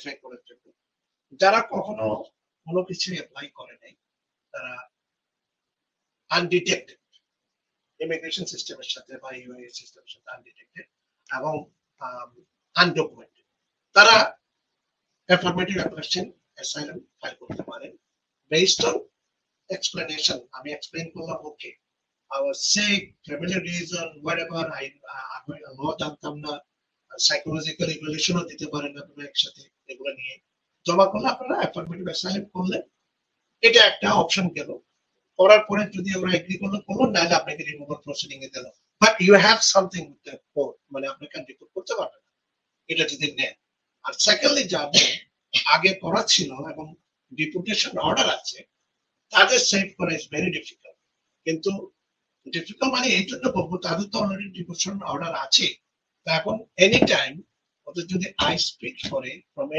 Try করার জন্য। যারা কখনো কোনো কিছু অ্যাপ্লাই করে নাই তারা আনডিটেক্টেড ইমিগ্রেশন সিস্টেমের সাথে বা ইউএই সিস্টেমের সাথে আনডিটেক্টেড এবং আনডকুমেন্টেড তারা অ্যাফার্মেটিভ অ্যাপ্লিকেশন অ্যাসাইলাম ফাইল করতে পারেন বেসড অন explanation. আমি explain করলাম ওকে I was sick, family reason, whatever. আমি law জানতাম না, সাইকোলজিক্যাল ইভ্যালুয়েশনও দিতে পারেন আপনারা একসাথে এগুলো নিয়ে জমা করলে আপনারা অ্যাফার্মেটিভ অ্যাসাইলাম করলে এটা একটা অপশন গেল করার পরে যদি ওরা এগ্রি করলো করলো নাহলে আপনাকে রিমুভাল প্রসিডিং এ দিল but you have something with the court মানে আপনি ক্যান রিপোর্ট করতে পারবেন এটা যদি নেন আর সেকেন্ডলি যাদের আগে করা ছিল এবং ডিপুটেশন অর্ডার আছে তাদের সেভ করা ইজ ভেরি ডিফিকাল্ট কিন্তু ডিফিকাল্ট মানে এই জন্য বলবো তাদের তো অলরেডি ডিপুটেশন অর্ডার আছে এখন এনি টাইম ওদের যদি আই স্পিক করে ফ্রম